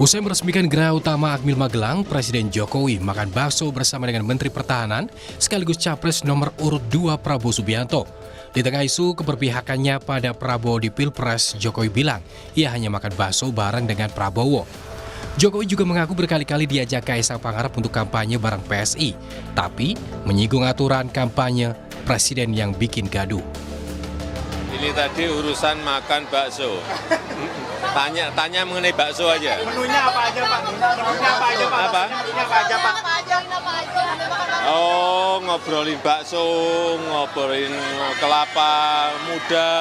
Usai meresmikan Geraha Utama Akmil Magelang, Presiden Jokowi makan bakso bersama dengan Menteri Pertahanan sekaligus Capres nomor urut 2 Prabowo Subianto. Di tengah isu keberpihakannya pada Prabowo di Pilpres, Jokowi bilang ia hanya makan bakso bareng dengan Prabowo. Jokowi juga mengaku berkali-kali diajak Kaisang Pangarep untuk kampanye bareng PSI, tapi menyinggung aturan kampanye Presiden yang bikin gaduh. Ini tadi urusan makan bakso. Tanya mengenai bakso aja. Menunya apa aja, Pak? Menunya apa aja, Pak? Apa? Menunya apa aja, Pak? Oh, ngobrolin bakso, ngobrolin kelapa muda,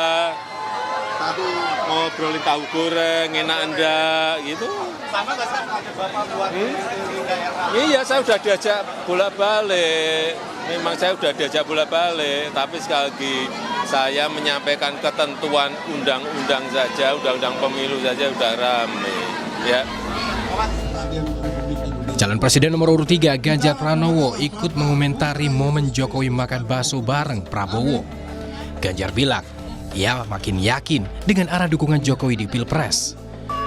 ngobrolin tahu goreng, enak enggak, gitu. Sama nggak sih ada Bapak buat di daerah? Iya, saya udah diajak bolak-balik. Memang saya udah diajak bolak-balik, tapi sekali lagi saya menyampaikan ketentuan undang-undang saja, undang-undang pemilu saja udah rame. Ya. Calon Presiden nomor urut 3 Ganjar Pranowo ikut mengomentari momen Jokowi makan bakso bareng Prabowo. Ganjar bilang, ia makin yakin dengan arah dukungan Jokowi di Pilpres.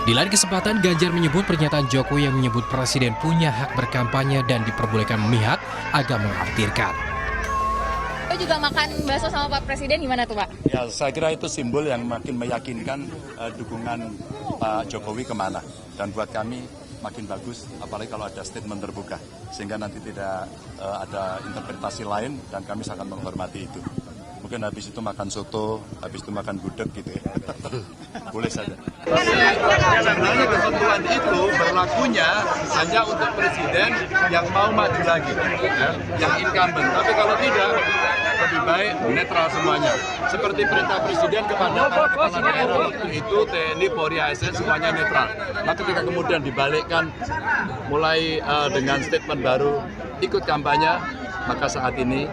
Di lain kesempatan, Ganjar menyebut pernyataan Jokowi yang menyebut Presiden punya hak berkampanye dan diperbolehkan memihak agak mengkhawatirkan. Juga makan bakso sama Pak Presiden gimana tuh, Pak? Ya, saya kira itu simbol yang makin meyakinkan dukungan Pak Jokowi kemana. Dan buat kami makin bagus, apalagi kalau ada statement terbuka. Sehingga nanti tidak ada interpretasi lain dan kami sangat menghormati itu. Mungkin habis itu makan soto, habis itu makan gudeg gitu ya. Boleh saja. Sebenarnya ketentuan itu berlakunya hanya untuk presiden yang mau maju lagi, ya, yang incumbent. Tapi kalau tidak, lebih baik netral semuanya. Seperti perintah presiden kepada para kepala daerah waktu itu, TNI, Polri, ASN semuanya netral. Nah, ketika kemudian dibalikkan mulai dengan statement baru, ikut kampanye, maka saat ini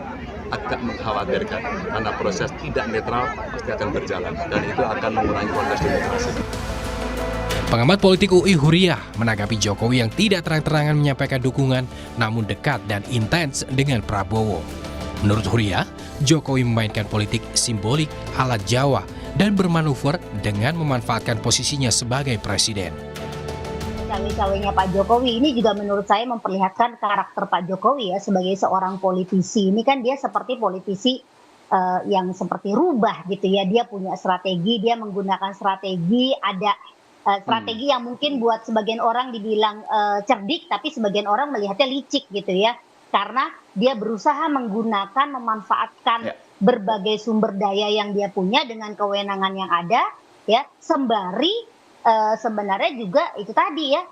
agak mengkhawatirkan karena proses tidak netral pasti akan berjalan dan itu akan mengurangi kualitas demokrasi. Pengamat politik UI Huriah menanggapi Jokowi yang tidak terang-terangan menyampaikan dukungan namun dekat dan intens dengan Prabowo. Menurut Huriah, Jokowi memainkan politik simbolik ala Jawa dan bermanuver dengan memanfaatkan posisinya sebagai presiden. Cawe-cawenya Pak Jokowi ini juga menurut saya memperlihatkan karakter Pak Jokowi ya sebagai seorang politisi. Ini kan dia seperti politisi yang seperti rubah gitu ya. Dia punya strategi, dia menggunakan strategi, ada strategi yang mungkin buat sebagian orang dibilang cerdik, tapi sebagian orang melihatnya licik gitu ya. Karena dia berusaha menggunakan, memanfaatkan berbagai sumber daya yang dia punya dengan kewenangan yang ada, ya, sembari sebenarnya juga itu tadi ya,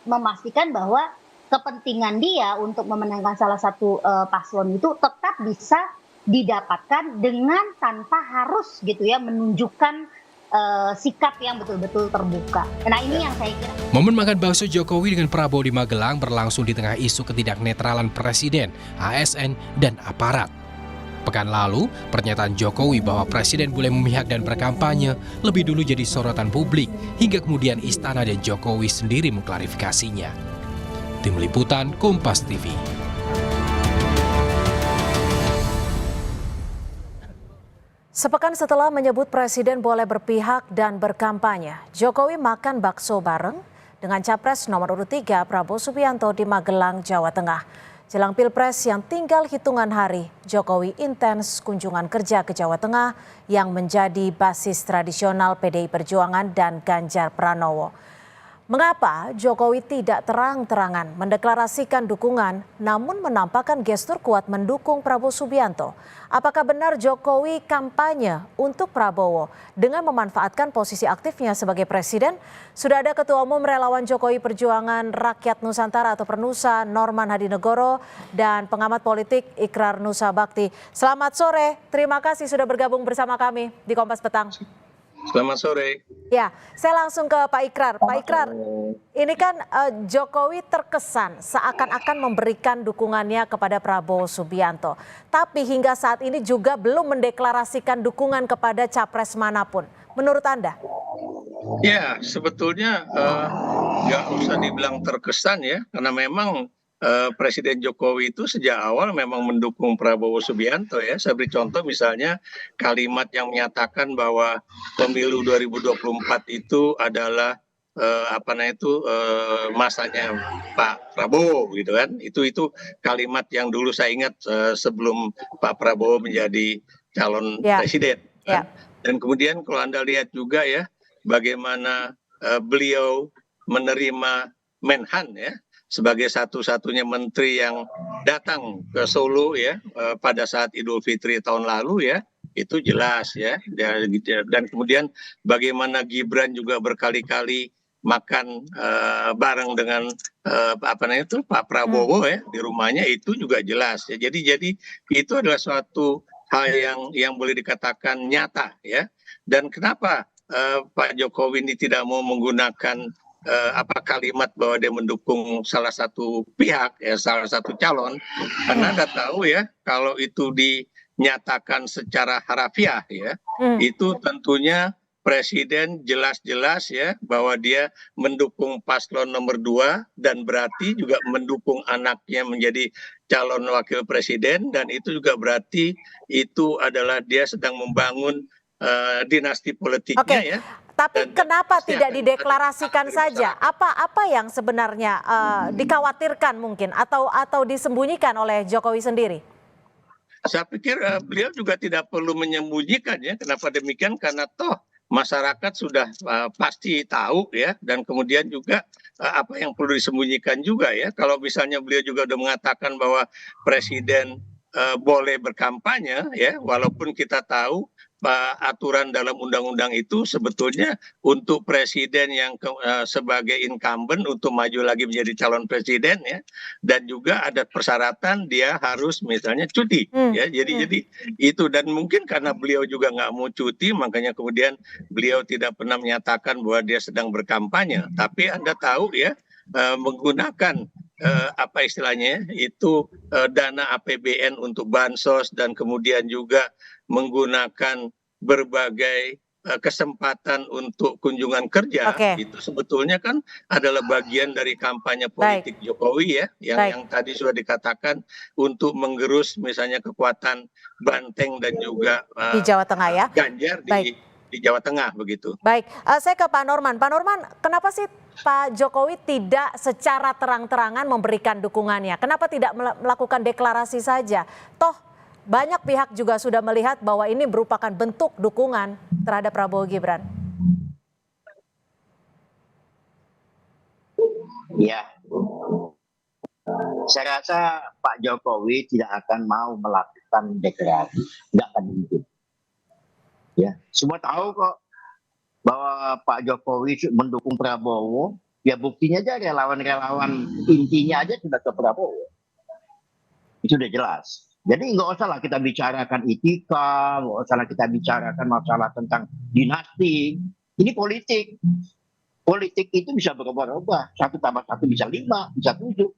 memastikan bahwa kepentingan dia untuk memenangkan salah satu paslon itu tetap bisa didapatkan dengan tanpa harus gitu ya menunjukkan sikap yang betul-betul terbuka. Nah ini yang saya kira. Momen makan bakso Jokowi dengan Prabowo di Magelang berlangsung di tengah isu ketidaknetralan Presiden, ASN, dan aparat. Pekan lalu, pernyataan Jokowi bahwa Presiden boleh memihak dan berkampanye lebih dulu jadi sorotan publik, hingga kemudian Istana dan Jokowi sendiri mengklarifikasinya. Tim Liputan Kompas TV. Sepekan setelah menyebut Presiden boleh berpihak dan berkampanye, Jokowi makan bakso bareng dengan Capres nomor urut 3 Prabowo Subianto di Magelang, Jawa Tengah. Jelang Pilpres yang tinggal hitungan hari, Jokowi intens kunjungan kerja ke Jawa Tengah yang menjadi basis tradisional PDI Perjuangan dan Ganjar Pranowo. Mengapa Jokowi tidak terang-terangan mendeklarasikan dukungan namun menampakkan gestur kuat mendukung Prabowo Subianto? Apakah benar Jokowi kampanye untuk Prabowo dengan memanfaatkan posisi aktifnya sebagai presiden? Sudah ada Ketua Umum Relawan Jokowi Perjuangan Rakyat Nusantara atau Pernusa Norman Hadinegoro dan pengamat politik Ikrar Nusa Bakti. Selamat sore, terima kasih sudah bergabung bersama kami di Kompas Petang. Selamat sore. Ya, saya langsung ke Pak Ikrar. Pak Ikrar, ini kan Jokowi terkesan seakan-akan memberikan dukungannya kepada Prabowo Subianto. Tapi hingga saat ini juga belum mendeklarasikan dukungan kepada capres manapun. Menurut Anda? Ya, sebetulnya nggak usah dibilang terkesan ya, karena memang Presiden Jokowi itu sejak awal memang mendukung Prabowo Subianto ya. Saya beri contoh misalnya kalimat yang menyatakan bahwa pemilu 2024 itu adalah masanya Pak Prabowo gitu kan. Itu kalimat yang dulu saya ingat sebelum Pak Prabowo menjadi calon presiden kan. Dan kemudian kalau Anda lihat juga ya bagaimana beliau menerima Menhan ya sebagai satu-satunya menteri yang datang ke Solo ya pada saat Idul Fitri tahun lalu ya, itu jelas ya. Dan kemudian bagaimana Gibran juga berkali-kali makan bareng dengan Pak Prabowo ya di rumahnya, itu juga jelas ya. Jadi itu adalah suatu hal yang boleh dikatakan nyata ya. Dan kenapa Pak Jokowi ini tidak mau menggunakan kalimat bahwa dia mendukung salah satu pihak ya, salah satu calon, karena Anda tahu ya kalau itu dinyatakan secara harafiah ya, itu tentunya Presiden jelas-jelas ya bahwa dia mendukung paslon nomor 2 dan berarti juga mendukung anaknya menjadi calon wakil presiden, dan itu juga berarti itu adalah dia sedang membangun dinasti politiknya ya. Tapi kenapa tidak dideklarasikan saja? Apa yang sebenarnya dikhawatirkan mungkin atau disembunyikan oleh Jokowi sendiri? Saya pikir beliau juga tidak perlu menyembunyikan ya. Kenapa demikian? Karena toh masyarakat sudah pasti tahu ya, dan kemudian juga apa yang perlu disembunyikan juga ya. Kalau misalnya beliau juga sudah mengatakan bahwa presiden boleh berkampanye ya, walaupun kita tahu aturan dalam undang-undang itu sebetulnya untuk presiden yang sebagai incumbent untuk maju lagi menjadi calon presiden ya, dan juga ada persyaratan dia harus misalnya cuti ya. Jadi itu, dan mungkin karena beliau juga nggak mau cuti makanya kemudian beliau tidak pernah menyatakan bahwa dia sedang berkampanye. Tapi Anda tahu ya menggunakan apa istilahnya itu dana APBN untuk bansos, dan kemudian juga menggunakan berbagai kesempatan untuk kunjungan kerja, itu sebetulnya kan adalah bagian dari kampanye politik Jokowi ya, yang tadi sudah dikatakan untuk menggerus misalnya kekuatan Banteng dan juga di Jawa Tengah ya, Ganjar di Jawa Tengah begitu. Baik, saya ke Pak Norman. Pak Norman, kenapa sih Pak Jokowi tidak secara terang-terangan memberikan dukungannya? Kenapa tidak melakukan deklarasi saja? Toh banyak pihak juga sudah melihat bahwa ini merupakan bentuk dukungan terhadap Prabowo Gibran. Ya, saya rasa Pak Jokowi tidak akan mau melakukan deklarasi, nggak akan mungkin. Ya, semua tahu kok bahwa Pak Jokowi mendukung Prabowo. Ya buktinya aja relawan-relawan intinya aja sudah ke Prabowo. Itu udah jelas. Jadi nggak usah lah kita bicarakan etika, nggak usah lah kita bicarakan masalah tentang dinasti. Ini politik. Politik itu bisa berubah-ubah. 1 tambah 1 bisa 5, bisa 7.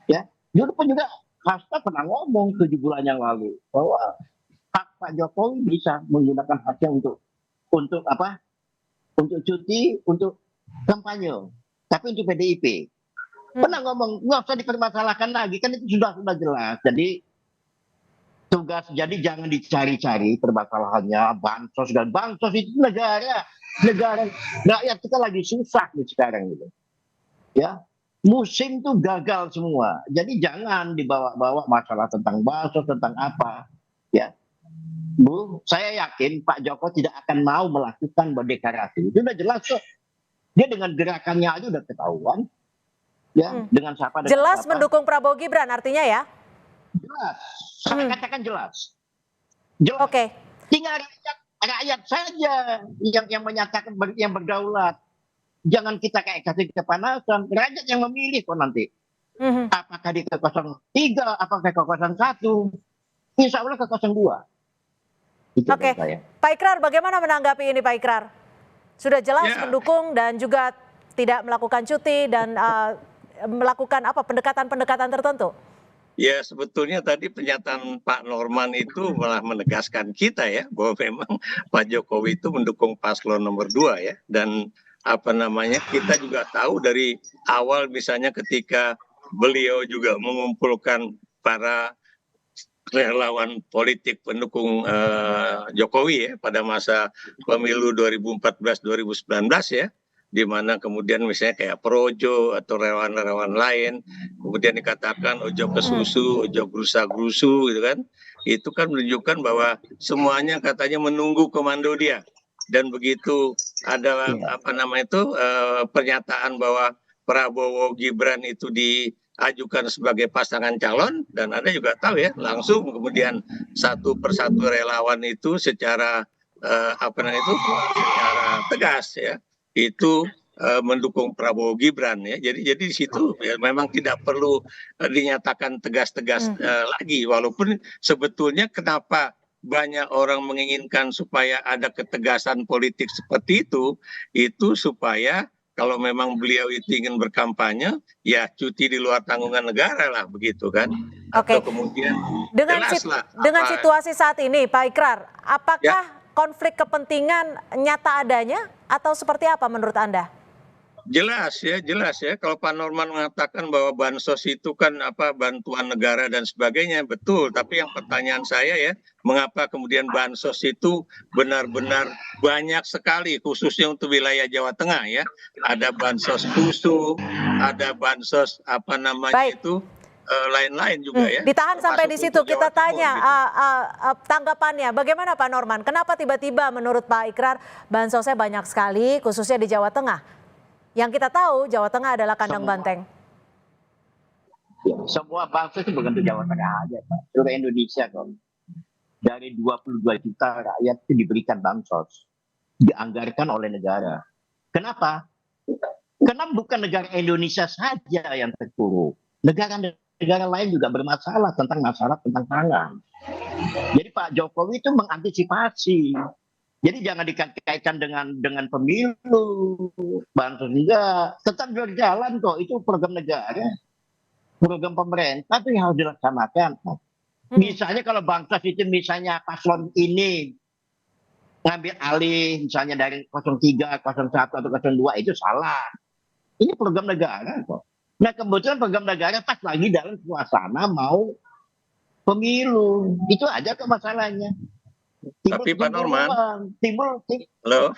Ya, dulu pun juga Hasta pernah ngomong 7 bulan yang lalu bahwa hak Pak Jokowi bisa menggunakan haknya untuk apa? Untuk cuti, untuk kampanye. Tapi untuk PDIP. Pernah ngomong, nggak usah dipermasalahkan lagi, kan itu sudah jelas. Jadi jangan dicari-cari permasalahannya, bansos, dan bansos itu negara rakyat kita lagi susah nih sekarang gitu. Ya, musim tuh gagal semua. Jadi jangan dibawa-bawa masalah tentang bansos, tentang apa. Ya, Bu, saya yakin Pak Joko tidak akan mau melakukan deklarasi. Itu udah jelas kok. Dia dengan gerakannya aja udah ketahuan. Ya, dengan siapa? Jelas mendukung Prabowo Gibran artinya ya? Jelas. Saya katakan jelas. Jelas. Oke. Tinggal rakyat saja yang menyatakan yang berdaulat. Jangan kita kayak kasih kepanasan. Rakyat yang memilih kok nanti. Apakah di ke 03, apakah ke 01. Insya Allah ke 02. Oke. Pak Ikrar, bagaimana menanggapi ini Pak Ikrar? Sudah jelas mendukung dan juga tidak melakukan cuti dan melakukan apa pendekatan-pendekatan tertentu? Ya, sebetulnya tadi pernyataan Pak Norman itu malah menegaskan kita ya bahwa memang Pak Jokowi itu mendukung paslon nomor 2 ya, dan kita juga tahu dari awal misalnya ketika beliau juga mengumpulkan para relawan politik pendukung Jokowi ya pada masa pemilu 2014-2019 ya, di mana kemudian misalnya kayak Projo atau relawan-relawan lain, kemudian dikatakan ojo ke susu, ojo grusa-grusu gitu kan. Itu kan menunjukkan bahwa semuanya katanya menunggu komando dia. Dan begitu ada pernyataan bahwa Prabowo Gibran itu diajukan sebagai pasangan calon, dan Anda juga tahu ya, langsung kemudian satu persatu relawan itu secara secara tegas ya itu mendukung Prabowo Gibran ya. Jadi di situ ya memang tidak perlu dinyatakan tegas-tegas lagi, walaupun sebetulnya kenapa banyak orang menginginkan supaya ada ketegasan politik seperti itu supaya kalau memang beliau itu ingin berkampanye, ya cuti di luar tanggungan negara lah begitu kan. Oke. Atau kemudian dengan situasi saat ini, Pak Ikrar, apakah konflik kepentingan nyata adanya atau seperti apa menurut Anda? Jelas ya. Kalau Pak Norman mengatakan bahwa bansos itu kan bantuan negara dan sebagainya, betul. Tapi yang pertanyaan saya ya, mengapa kemudian bansos itu benar-benar banyak sekali, khususnya untuk wilayah Jawa Tengah ya. Ada bansos susu, ada bansos lain-lain juga ya. Ditahan sampai di situ, kita tanya tanggapannya. Bagaimana Pak Norman? Kenapa tiba-tiba menurut Pak Ikrar bansosnya banyak sekali, khususnya di Jawa Tengah? Yang kita tahu Jawa Tengah adalah kandang banteng. Ya, semua bansos itu bukan di Jawa Tengah aja, Pak. Seluruh Indonesia kok. Dari 22 juta rakyat itu diberikan bansos. Dianggarkan oleh negara. Kenapa? Karena bukan negara Indonesia saja yang terpuruk. Negara lain juga bermasalah tentang pangan. Jadi Pak Jokowi itu mengantisipasi. Jadi jangan dikaitkan dengan pemilu, bansos juga tetap berjalan kok. Itu program negara, program pemerintah itu yang harus dilaksanakan. Misalnya kalau bansos itu misalnya paslon ini ngambil alih misalnya dari 03, 01 atau 02 itu salah. Ini program negara kok. Nah kebetulan program negara pas lagi dalam suasana mau pemilu. Itu aja kok masalahnya. Tapi Pak Norman, halo.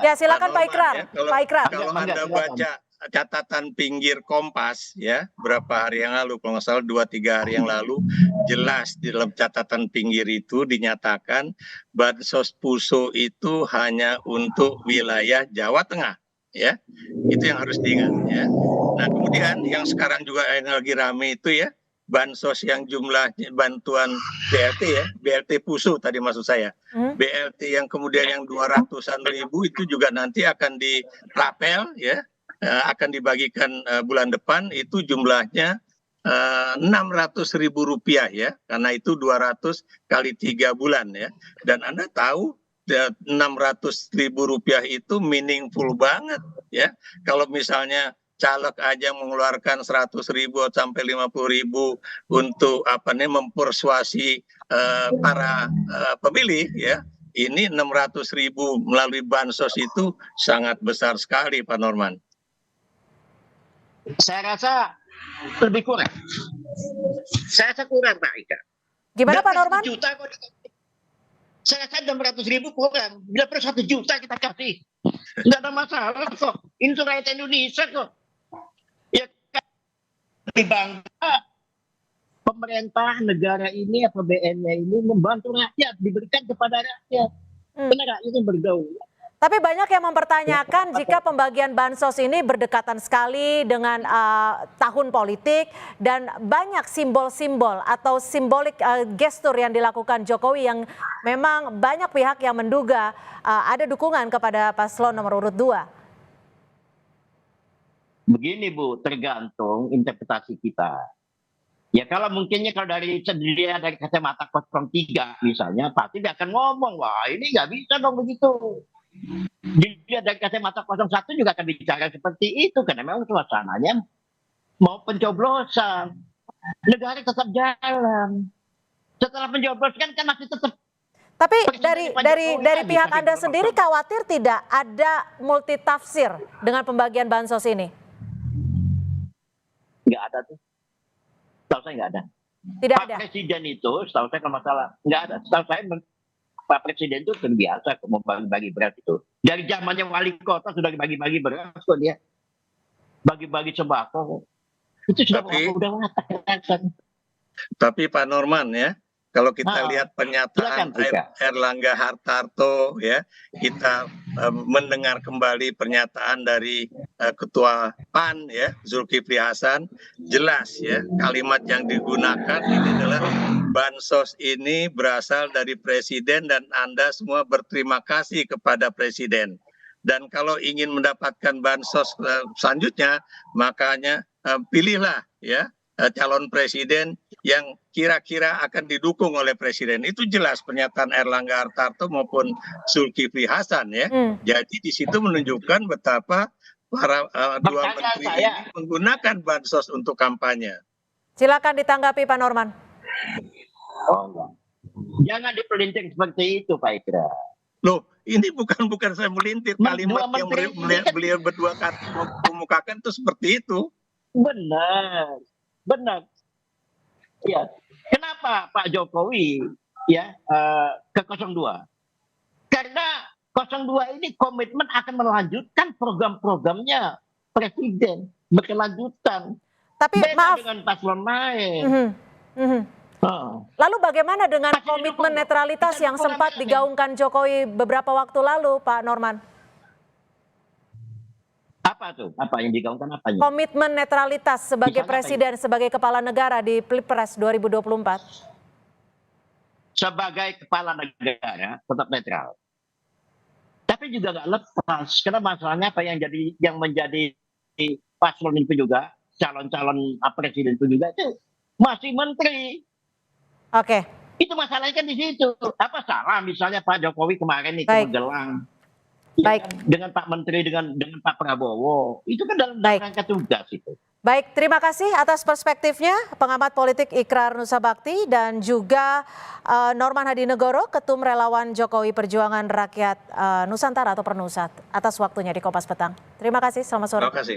Ya silakan Pak Ikrar. Pak Ikrar. Kalau Anda baca catatan pinggir Kompas ya, berapa hari yang lalu, kalau nggak salah 2-3 hari yang lalu, jelas di dalam catatan pinggir itu dinyatakan bansos PUSO itu hanya untuk wilayah Jawa Tengah. Ya, itu yang harus diingat ya. Nah kemudian yang sekarang juga yang lagi rame itu ya, bansos yang jumlah bantuan BLT ya, BLT PUSO tadi maksud saya. BLT yang kemudian yang 200-an ribu itu juga nanti akan dirapel ya, akan dibagikan bulan depan, itu jumlahnya 600.000 rupiah ya, karena itu 200 kali 3 bulan ya. Dan Anda tahu 600.000 rupiah itu meaningful banget ya. Kalau misalnya caleg aja mengeluarkan 100.000 sampai 50.000 untuk mempersuasi para pemilih ya, ini 600.000 melalui bansos itu sangat besar sekali Pak Norman. Saya rasa lebih kurang. Saya rasa kurang Pak Ika. Gimana Pak Norman? Juta kok. Saya rasa 600.000 kurang. Bila perlu 1 juta kita kasih. Nggak ada masalah kok. Ini rakyat Indonesia kok. Ya kan lebih bangga pemerintah negara ini, APBN-nya ini membantu rakyat, diberikan kepada rakyat. Karena rakyat yang bergaul. Tapi banyak yang mempertanyakan jika pembagian bansos ini berdekatan sekali dengan tahun politik dan banyak simbol-simbol atau simbolik gestur yang dilakukan Jokowi yang memang banyak pihak yang menduga ada dukungan kepada paslon nomor urut 2. Begini Bu, tergantung interpretasi kita. Ya kalau mungkinnya kalau dari kacamata 03 misalnya, pasti dia akan ngomong, wah ini nggak bisa dong begitu. Dia dari kacamata 01 juga akan bicara seperti itu, karena memang suasananya mau pencoblosan. Negara tetap jalan. Setelah pencoblosan kan masih tetap. Tapi dari pihak Anda sendiri khawatir tidak ada multitafsir dengan pembagian bansos ini? Nggak ada tuh. Setahu saya nggak ada. Tidak ada. Pak Presiden itu, setahu saya kalau masalah nggak ada. Setahu saya Pak Presiden itu terbiasa membagi-bagi beras itu. Dari zamannya wali kota sudah bagi-bagi beras kok dia. Bagi-bagi sembako. Itu sudah udah mengatakan. Tapi Pak Norman ya, kalau kita lihat pernyataan Erlangga Hartarto ya, kita mendengar kembali pernyataan dari Ketua PAN ya, Zulkifli Hasan, jelas ya kalimat yang digunakan ini adalah bansos ini berasal dari Presiden dan Anda semua berterima kasih kepada Presiden. Dan kalau ingin mendapatkan bansos selanjutnya, makanya pilihlah ya calon presiden yang kira-kira akan didukung oleh presiden. Itu jelas pernyataan Erlangga Hartarto maupun Zulkifli Hasan ya. Jadi di situ menunjukkan betapa para dua menteri ini menggunakan bansos untuk kampanye. Silakan ditanggapi Pak Norman. Oh enggak. Jangan dipelintir seperti itu Pak Ikra. Loh, ini bukan saya melintir, kalimat yang beliau berdua kemukakan itu seperti itu. Benar. Ya, kenapa Pak Jokowi ya ke 02? Karena 02 ini komitmen akan melanjutkan program-programnya Presiden berkelanjutan. Tapi beda maaf dengan paslon lain. Lalu bagaimana dengan komitmen netralitas yang sempat digaungkan Jokowi beberapa waktu lalu, Pak Norman? Apa tuh? Apa yang digaungkan apanya? Komitmen netralitas sebagai presiden, sebagai kepala negara di Pilpres 2024. Sebagai kepala negara tetap netral. Tapi juga nggak lepas karena masalahnya apa yang menjadi paslon itu juga calon-calon presiden itu juga itu masih menteri. Oke. Itu masalahnya kan di situ. Apa salah misalnya Pak Jokowi kemarin nih ke Magelang. Baik. Dengan Pak Menteri, dengan Pak Prabowo. Itu kan dalam rangka tugas itu. Baik, terima kasih atas perspektifnya pengamat politik Ikrar Nusabakti dan juga Norman Hadinegoro, Ketum Relawan Jokowi Perjuangan Rakyat Nusantara atau Pernusat, atas waktunya di Kompas Petang. Terima kasih, selamat sore. Terima kasih.